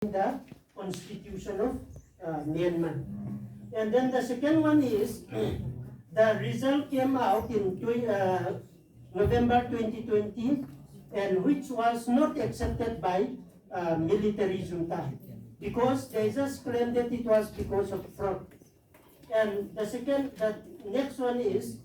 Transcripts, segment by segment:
the Constitution of Myanmar. And then the second one is the result came out in November 2020, and which was not accepted by military junta because they just claimed that it was because of fraud. And the next one is,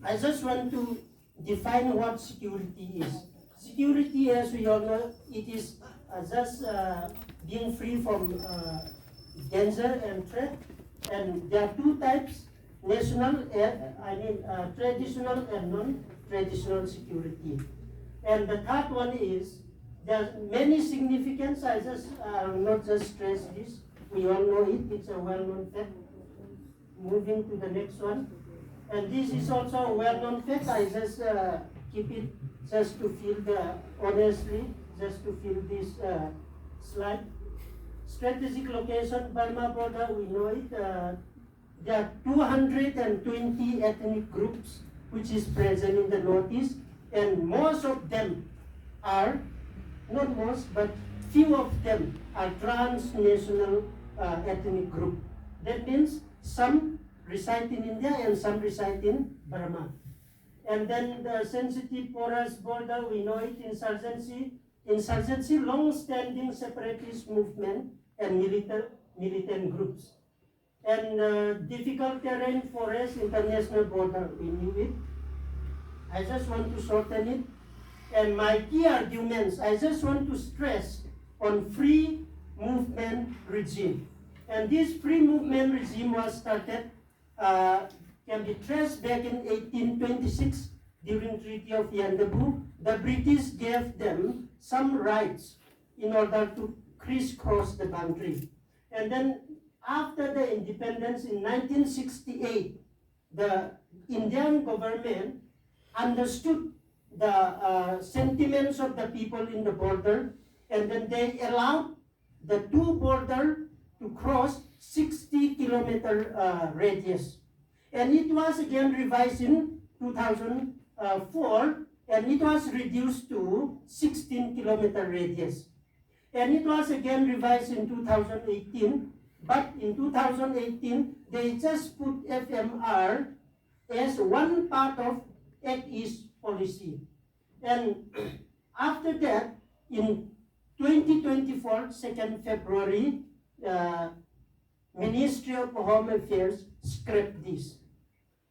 I just want to define what security is. Security, as we all know, it is just being free from danger and threat. And there are two types: traditional and non-traditional security. And the third one is, there are many significance. I just not just stress this. We all know it. It's a well-known fact. Moving to the next one. And this is also a well-known fact. I just keep it just to feel just to feel this slide. Strategic location, Burma border, we know it. There are 220 ethnic groups which is present in the northeast, and most of them are, not most, but few of them are transnational ethnic group. That means some reside in India and some reside in Burma. And then the sensitive porous border, we know it: insurgency, long-standing separatist movement, and militant groups. And difficult terrain, forest, international border, we knew it. I just want to shorten it. And my key arguments, I just want to stress on free movement regime. And this free movement regime was started, can be traced back in 1826 during Treaty of Yandabu. The British gave them some rights in order to crisscross the boundary. And then after the independence in 1968, the Indian government understood the sentiments of the people in the border, and then they allowed the two border to cross 60-kilometer radius. And it was again revised in 2004, and it was reduced to 16-kilometer radius. And it was again revised in 2018, but in 2018, they just put FMR as one part of Act East policy. And after that, in 2024, 2nd February, Ministry of Home Affairs scrapped this.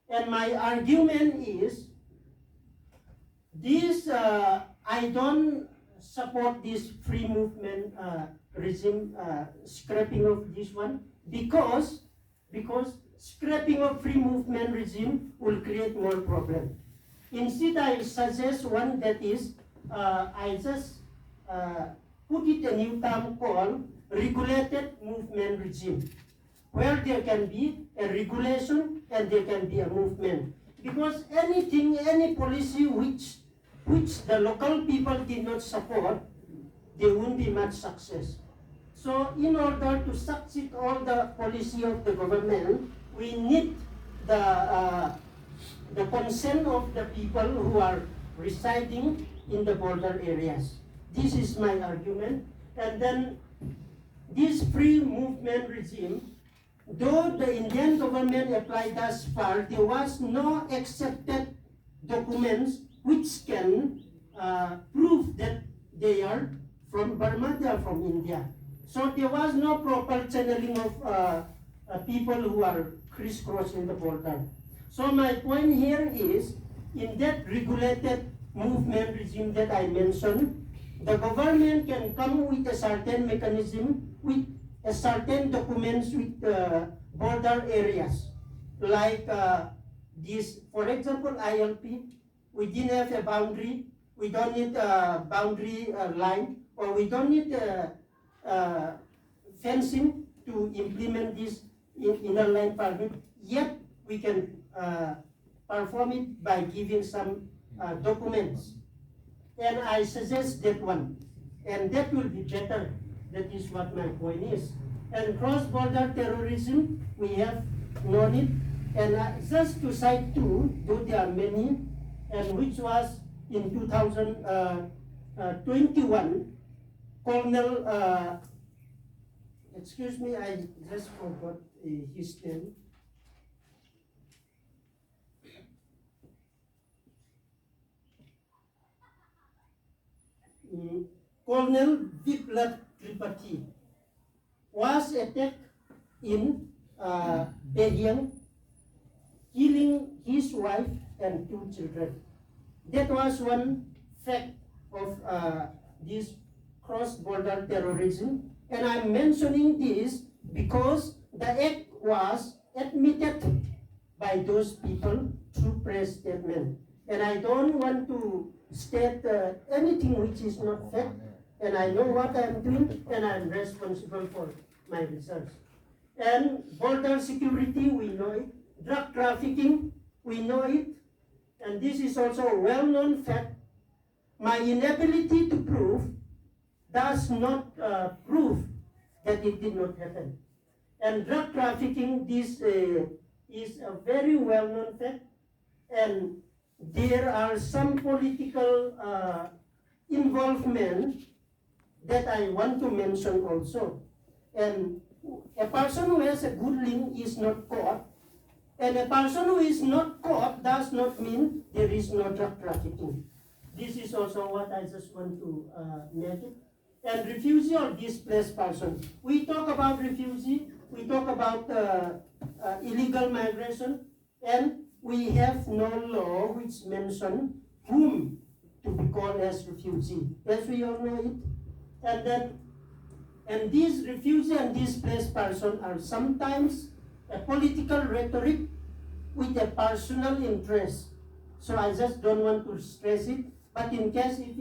And my argument is, this I don't support this free movement regime, scrapping of this one, because scrapping of free movement regime will create more problem. Instead, I suggest one that is, I just put it a new term called regulated movement regime, where there can be a regulation and there can be a movement. Because any policy which the local people did not support, there won't be much success. So in order to succeed all the policy of the government, we need the consent of the people who are residing in the border areas. This is my argument. And then this free movement regime, though the Indian government applied thus far, there was no accepted documents which can prove that they are from Burma, they are from India. So there was no proper channeling of people who are crisscrossing the border. So my point here is, in that regulated movement regime that I mentioned, the government can come with a certain mechanism, with a certain documents with border areas. Like this, for example, ILP, we didn't have a boundary, we don't need a boundary line, or we don't need fencing to implement this inner line permit, yet we can perform it by giving some documents. And I suggest that one, and that will be better. That is what my point is. And cross-border terrorism, we have known it. And just to cite two, though there are many, and which was in 2021, Colonel excuse me, I just forgot his name. Colonel Viplat Tripathi was attacked in Behiang, killing his wife and 2 children. That was one fact of this cross-border terrorism, and I'm mentioning this because the act was admitted by those people through press statement. And I don't want to state anything which is not fact, and I know what I'm doing, and I'm responsible for my results. And border security, we know it. Drug trafficking, we know it. And this is also a well-known fact. My inability to prove does not prove that it did not happen. And drug trafficking, this is a very well-known fact. And there are some political involvement that I want to mention also. And a person who has a good link is not caught. And a person who is not caught does not mean there is no drug trafficking. This is also what I just want to make it. And refugee or displaced person. We talk about refugee, we talk about illegal migration, and we have no law which mentions whom to be called as refugee. As we all know it. And these refugee and displaced person are sometimes a political rhetoric with a personal interest. So I just don't want to stress it. But in case if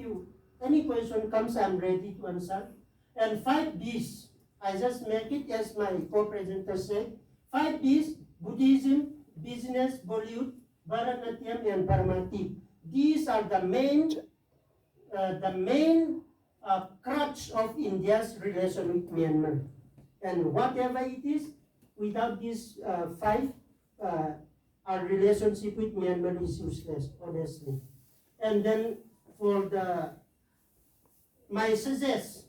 any question comes, I'm ready to answer. And 5 Bs, I just make it as my co-presenter said. 5 Bs, Buddhism, business, Bollywood, Bharatanatyam, and Parmati. These are the main crutch of India's relation with Myanmar. And whatever it is, without these 5, our relationship with Myanmar is useless, honestly. And then for my suggest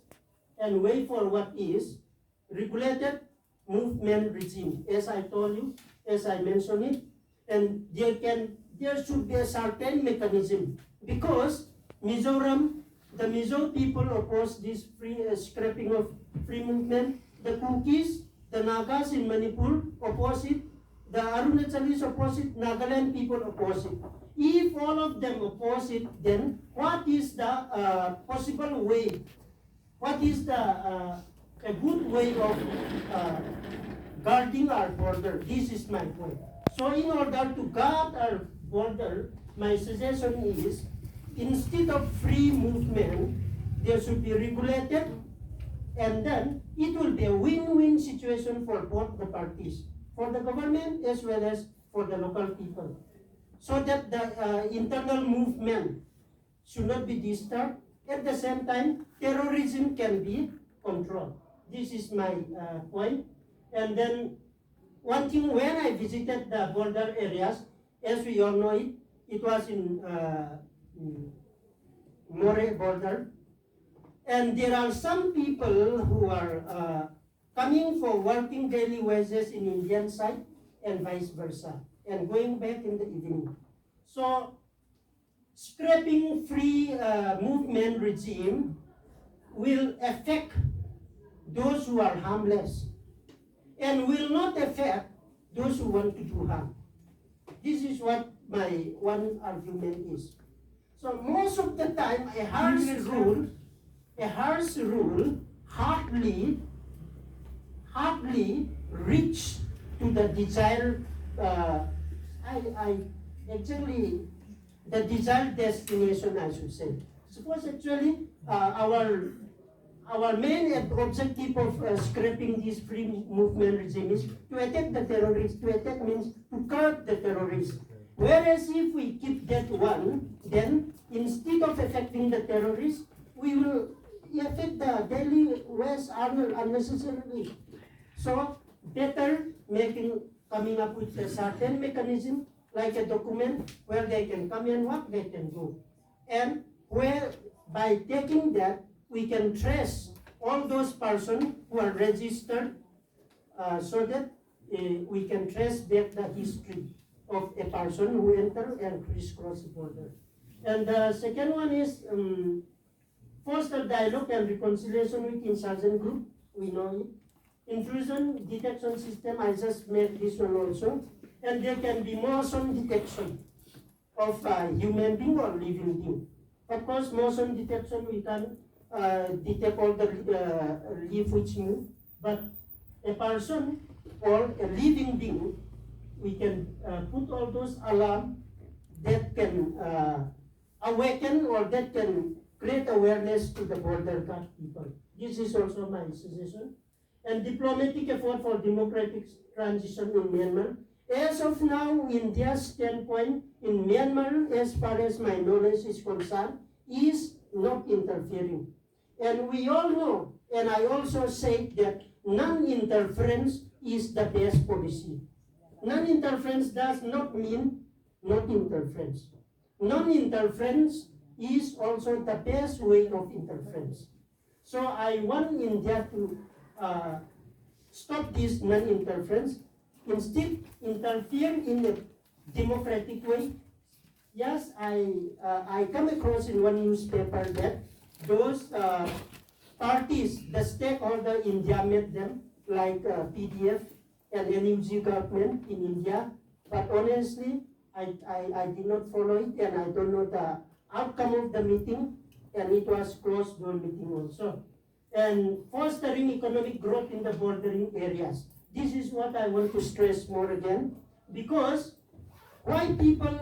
and way forward is regulated movement regime, as I told you, as I mentioned it, and there should be a certain mechanism because the Mizo people oppose this free scrapping of free movement. The Kukis, the Nagas in Manipur oppose it. The Arunachalis oppose it. Nagaland people oppose it. If all of them oppose it, then what is the possible way? What is the a good way of guarding our border? This is my point. So in order to guard our border, my suggestion is instead of free movement, there should be regulated, and then it will be a win-win situation for both the parties, for the government as well as for the local people, so that the internal movement should not be disturbed. At the same time, terrorism can be controlled. This is my point. And then one thing, when I visited the border areas, as we all know it, it was in More border. And there are some people who are coming for working daily wages in Indian side and vice versa, and going back in the evening. So scrapping free movement regime will affect those who are harmless and will not affect those who want to do harm. This is what my one argument is. So most of the time, a harsh rule hardly reach to the desired, the desired destination, I should say. Suppose actually our main objective of scrapping this free movement regime is to attack the terrorists. To attack means to curb the terrorists. Whereas if we keep that one, then instead of affecting the terrorists, we will affect the daily wage earner unnecessarily. So better coming up with a certain mechanism, like a document where they can come and what they can do. And where by taking that, we can trace all those persons who are registered so that we can trace back the history of a person who entered and crisscrossed the border. And the second one is foster dialogue and reconciliation with insurgent group. We know it. Intrusion detection system, I just made this one also. And there can be motion detection of human being or living being. Of course, motion detection, we can detect all the leaf which move, but a person or a living being, we can put all those alarm that can awaken or that can create awareness to the border guard people. This is also my suggestion. And diplomatic effort for democratic transition in Myanmar. As of now, India's standpoint in Myanmar, as far as my knowledge is concerned, is not interfering. And we all know, and I also say that non-interference is the best policy. Non-interference does not mean not interference. Non-interference is also the best way of interference. So I want India to stop this non-interference, instead interfere in a democratic way. Yes, I come across in one newspaper that those parties, the stakeholder India made them, like PDF and NUG government in India, but honestly, I did not follow it, and I don't know the outcome of the meeting, and it was closed door meeting also. And fostering economic growth in the bordering areas. This is what I want to stress more again, because why people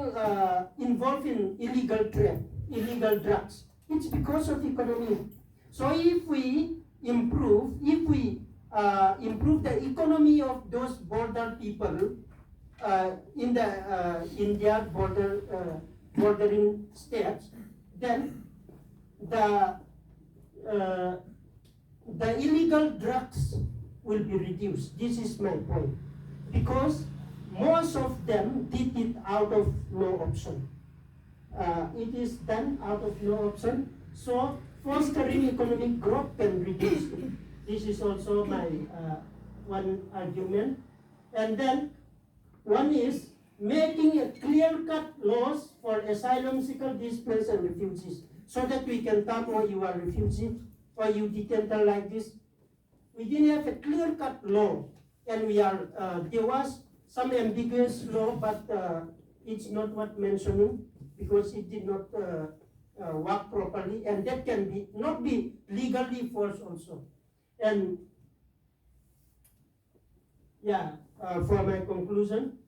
involved in illegal trade, illegal drugs? It's because of economy. So if we improve the economy of those border people in the India bordering states, then the illegal drugs will be reduced. This is my point, because most of them did it out of no option. It is done out of no option. So fostering economic growth can reduce it. This is also my one argument. And then one is making a clear-cut laws for asylum seekers, displaced and refugees, so that we can talk, oh, you are refugee, or you detainer like this. We didn't have a clear-cut law, and we are there was some ambiguous law, but it's not worth mentioning because it did not work properly, and that can not be legally forced also. And yeah, for my conclusion,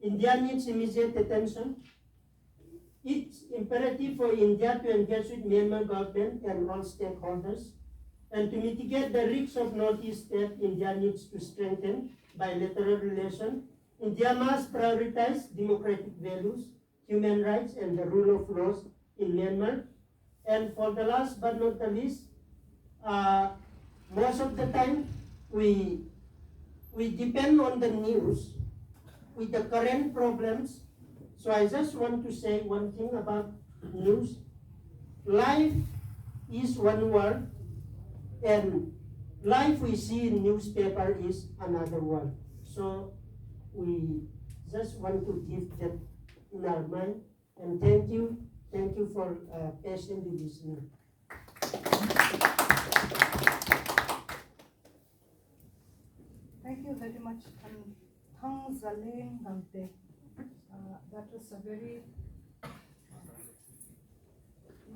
India needs immediate attention. It's imperative for India to engage with Myanmar government and all stakeholders. And to mitigate the risks of Northeast state, India needs to strengthen bilateral relations. India must prioritize democratic values, human rights, and the rule of law in Myanmar. And for the last but not the least, most of the time we depend on the news with the current problems. So I just want to say one thing about news. Life is one word, and life we see in newspaper is another word. So we just want to give that in our mind. And thank you for patiently listening. Thank you very much, Thangzaleng Gangte. That was a very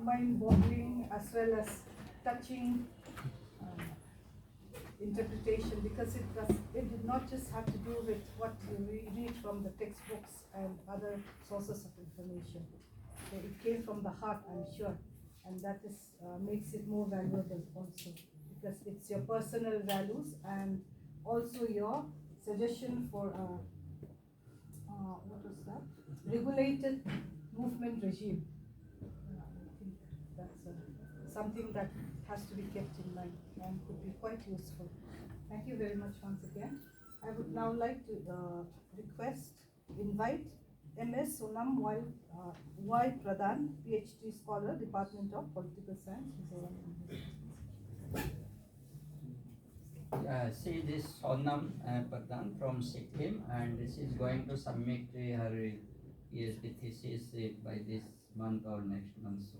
mind-boggling as well as touching interpretation, because it did not just have to do with what you read from the textbooks and other sources of information. It came from the heart, I'm sure, and that is makes it more valuable also, because it's your personal values and also your suggestion for what was that? Regulated movement regime. I think that's something that has to be kept in mind and could be quite useful. Thank you very much once again. I would now like to invite MS Sonam Y. Pradhan, PhD scholar, Department of Political Science. See this Sonam Pradhan from Sikkim, and she is going to submit her PhD thesis by this month or next month. So